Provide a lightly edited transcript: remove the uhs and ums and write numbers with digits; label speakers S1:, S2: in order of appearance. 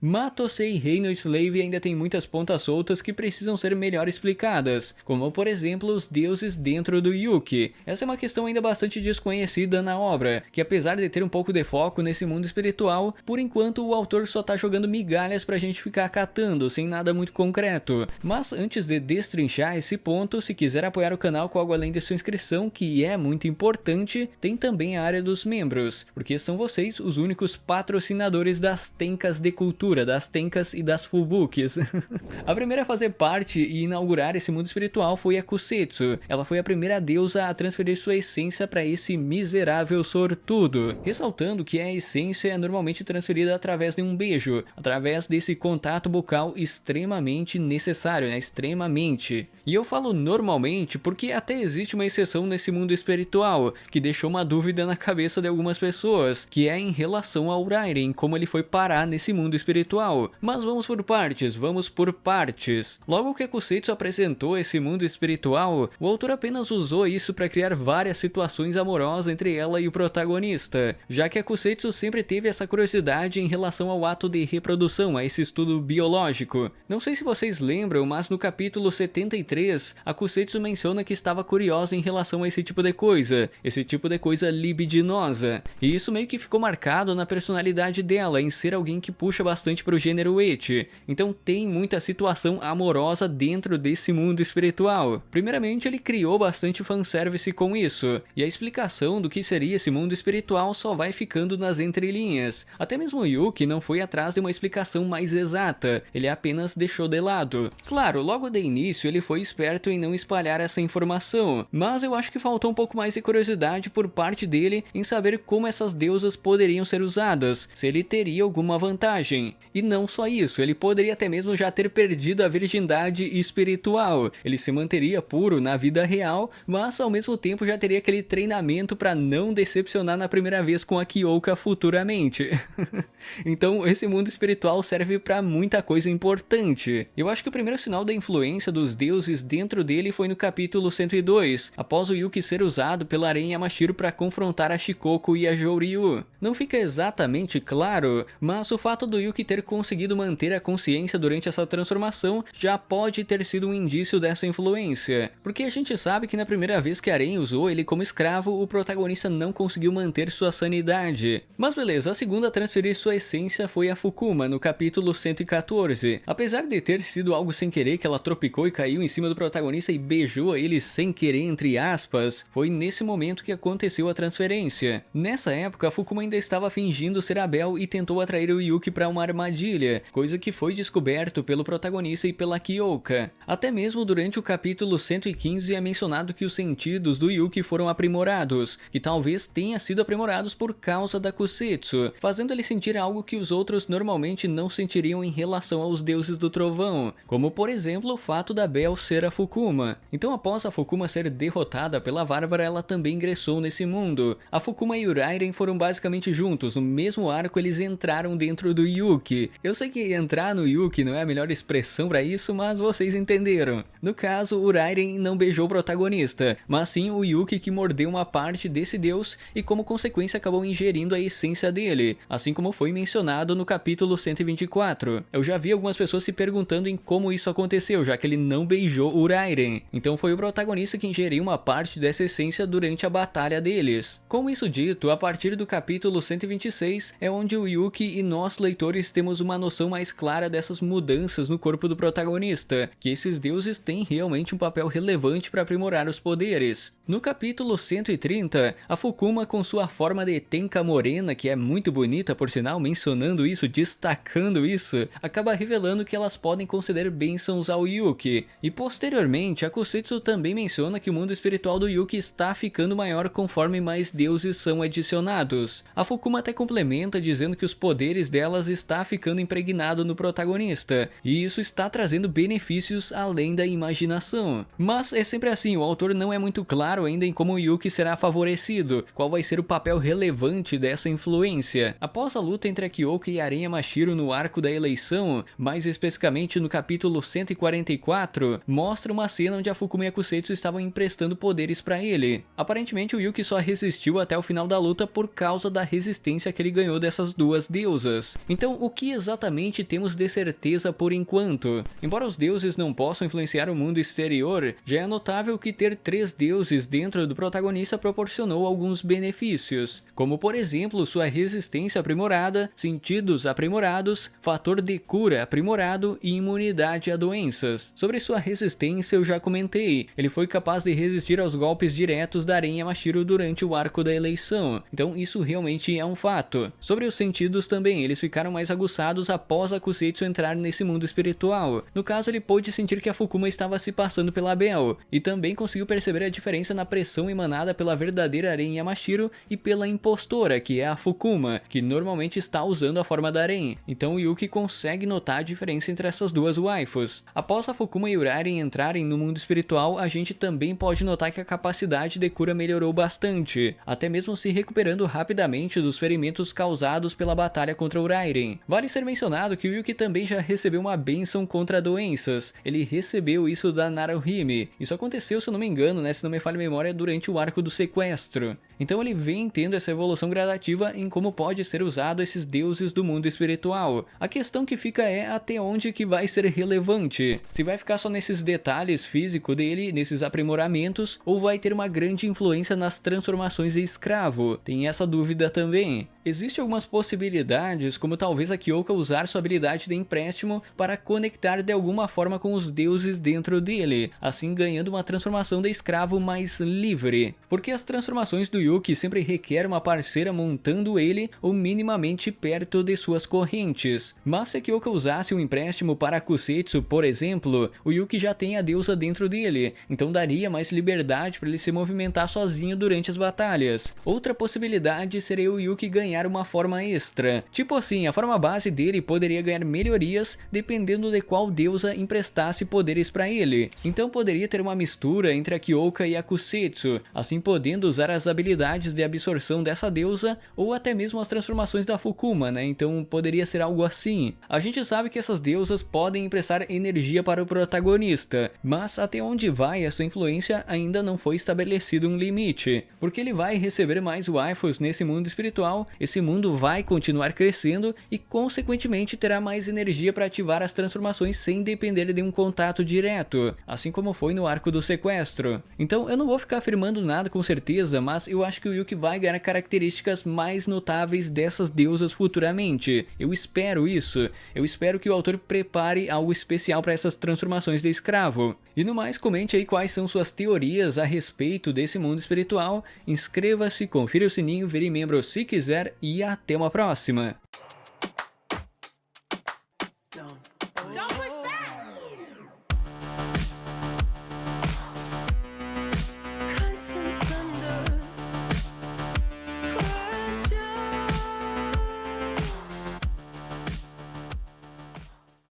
S1: Matosei e Reino Slave ainda tem muitas pontas soltas que precisam ser melhor explicadas, como por exemplo os deuses dentro do Yuki. Essa é uma questão ainda bastante desconhecida na obra, que apesar de ter um pouco de foco nesse mundo espiritual, por enquanto o autor só tá jogando migalhas pra gente ficar catando, sem nada muito concreto. Mas antes de destrinchar esse ponto, se quiser apoiar o canal com algo além de sua inscrição, que é muito importante, tem também a área dos membros, porque são vocês os únicos patrocinadores das Tenkas de Cultura, das Tenkas e das Fubuks. A primeira a fazer parte e inaugurar esse mundo espiritual foi a Kusetsu. Ela foi a primeira deusa a transferir sua essência para esse miserável sortudo, ressaltando que a essência é normalmente transferida através de um beijo, através desse contato bucal extremamente necessário, né? Extremamente. E eu falo normalmente porque até existe uma exceção nesse mundo espiritual, que deixou uma dúvida na cabeça de algumas pessoas, que é em relação ao Rairen, como ele foi parar nesse mundo espiritual. Mas vamos por partes. Logo que a Kusetsu apresentou esse mundo espiritual, o autor apenas usou isso para criar várias situações amorosas entre ela e o protagonista, já que a Kusetsu sempre teve essa curiosidade em relação ao ato de reprodução, a esse estudo biológico. Não sei se vocês lembram, mas no capítulo 73, a Kusetsu menciona que estava curiosa em relação a esse tipo de coisa libidinosa, e isso meio que ficou marcado na personalidade dela, em ser alguém que puxa bastante pro gênero ecchi, então tem muita situação amorosa dentro desse mundo espiritual. Primeiramente, ele criou bastante fanservice com isso, e a explicação do que seria esse mundo espiritual só vai ficando nas entrelinhas. Até mesmo Yuki não foi atrás de uma explicação mais exata, ele apenas deixou de lado. Claro, logo de início ele foi esperto em não espalhar essa informação, mas eu acho que faltou um pouco mais de curiosidade por parte dele em saber como essas deusas poderiam ser usadas, se ele teria alguma vantagem. E não só isso, ele poderia até mesmo já ter perdido a virgindade espiritual. Ele se manteria puro na vida real, mas ao mesmo tempo já teria aquele treinamento para não decepcionar na primeira vez com a Kyoka futuramente. Então esse mundo espiritual serve para muita coisa importante. Eu acho que o primeiro sinal da influência dos deuses dentro dele foi no capítulo 102, após o Yuki ser usado pela Aren Yamashiro para confrontar a Shikoku e a Jouryu. Não fica exatamente claro, mas o fato do Yuki ter conseguido manter a consciência durante essa transformação já pode ter sido um indício dessa influência, porque a gente sabe que na primeira vez que Aren usou ele como escravo, o protagonista não conseguiu manter sua sanidade. Mas beleza, a segunda a transferir sua essência foi a Fukuma, no capítulo 114. Apesar de ter sido algo sem querer, que ela tropicou e caiu em cima do protagonista e beijou ele sem querer, entre aspas, foi nesse momento que aconteceu a transferência. Nessa época, a Fukuma ainda estava fingindo ser a Bel e tentou atrair o Yuki para uma armadilha, coisa que foi descoberto pelo protagonista e pela Kyoka. Até mesmo durante o capítulo 115 é mencionado que os sentidos do Yuki foram aprimorados, que talvez tenha sido aprimorados por causa da Kusetsu, fazendo ele sentir algo que os outros normalmente não sentiriam em relação aos deuses do trovão, como por exemplo o fato da Bel ser a Fukuma. Então após a Fukuma ser derrotada pela Bárbara, ela também ingressou nesse mundo. A Fukuma e o Rairen foram basicamente juntos, no mesmo arco eles entraram dentro do Yuki. Eu sei que entrar no Yuki não é a melhor expressão para isso, mas vocês entenderam. No caso, o Rairen não beijou o protagonista, mas sim o Yuki, que mordeu uma parte desse deus e como consequência acabou ingerindo a essência dele, assim como foi mencionado no capítulo 124. Eu já vi algumas pessoas se perguntando em como isso aconteceu, já que ele não beijou o Rairen. Então foi o protagonista que ingeriu uma parte dessa essência durante a batalha deles. Com isso dito, a partir do capítulo 126 é onde o Yuki e nós leitores temos uma noção mais clara dessas mudanças no corpo do protagonista, que esses deuses têm realmente um papel relevante para aprimorar os poderes. No capítulo 130, a Fukuma, com sua forma de Tenka morena, que é muito bonita por sinal, mencionando isso, destacando isso, acaba revelando que elas podem conceder bênçãos ao Yuki. E posteriormente, a Kusetsu também menciona que o mundo espiritual do Yuki está ficando maior conforme mais deuses são adicionados. A Fukuma até complementa dizendo que os poderes delas está ficando impregnado no protagonista, e isso está trazendo benefícios além da imaginação. Mas é sempre assim, o autor não é muito claro ainda em como o Yuki será favorecido, qual vai ser o papel relevante dessa influência. Após a luta entre a Kyoka e a Aren Yamashiro no arco da eleição, mais especificamente no capítulo 144, mostra uma cena onde a Fukuma e a Kusetsu estavam emprestando poderes para ele. Aparentemente o Yuki só resistiu até o final da luta por causa da resistência que ele ganhou dessas duas deusas. Então o o que exatamente temos de certeza por enquanto? Embora os deuses não possam influenciar o mundo exterior, já é notável que ter 3 deuses dentro do protagonista proporcionou alguns benefícios, como por exemplo sua resistência aprimorada, sentidos aprimorados, fator de cura aprimorado e imunidade a doenças. Sobre sua resistência eu já comentei, ele foi capaz de resistir aos golpes diretos da Aren Yamashiro durante o arco da eleição, então isso realmente é um fato. Sobre os sentidos também, eles ficaram mais aguçados após a Kusetsu entrar nesse mundo espiritual. No caso, ele pôde sentir que a Fukuma estava se passando pela Bell, e também conseguiu perceber a diferença na pressão emanada pela verdadeira Aren Yamashiro e pela impostora, que é a Fukuma, que normalmente está usando a forma da Aren. Então o Yuki consegue notar a diferença entre essas duas waifus. Após a Fukuma e o Aren entrarem no mundo espiritual, a gente também pode notar que a capacidade de cura melhorou bastante, até mesmo se recuperando rapidamente dos ferimentos causados pela batalha contra o Rairen. Vale ser mencionado que o Yuki também já recebeu uma bênção contra doenças. Ele recebeu isso da Naruhime. Isso aconteceu, se eu não me engano, se não me falha a memória, durante o arco do sequestro. Então ele vem tendo essa evolução gradativa em como pode ser usado esses deuses do mundo espiritual. A questão que fica é até onde que vai ser relevante. Se vai ficar só nesses detalhes físicos dele, nesses aprimoramentos, ou vai ter uma grande influência nas transformações de escravo. Tem essa dúvida também. Existem algumas possibilidades, como talvez a Kyoka usar sua habilidade de empréstimo para conectar de alguma forma com os deuses dentro dele, assim ganhando uma transformação de escravo mais livre. Porque as transformações do Yuki sempre requer uma parceira montando ele ou minimamente perto de suas correntes. Mas se a Kyoka usasse um empréstimo para a Kusetsu, por exemplo, o Yuki já tem a deusa dentro dele, então daria mais liberdade para ele se movimentar sozinho durante as batalhas. Outra possibilidade seria o Yuki ganhar uma forma extra. Tipo assim, a forma base dele poderia ganhar melhorias dependendo de qual deusa emprestasse poderes para ele. Então poderia ter uma mistura entre a Kyoka e a Kusetsu, assim podendo usar as habilidades de absorção dessa deusa ou até mesmo as transformações da Fukuma, Então poderia ser algo assim. A gente sabe que essas deusas podem emprestar energia para o protagonista, mas até onde vai essa influência ainda não foi estabelecido um limite, porque ele vai receber mais waifus nesse mundo espiritual. Esse mundo vai continuar crescendo e consequentemente terá mais energia para ativar as transformações sem depender de um contato direto, assim como foi no arco do sequestro. Então eu não vou ficar afirmando nada com certeza, mas eu acho que o Yuki vai ganhar características mais notáveis dessas deusas futuramente. Eu espero isso. Eu espero que o autor prepare algo especial para essas transformações de escravo. E no mais, comente aí quais são suas teorias a respeito desse mundo espiritual. Inscreva-se, confira o sininho, vire membro se quiser e até uma próxima! Don't push back.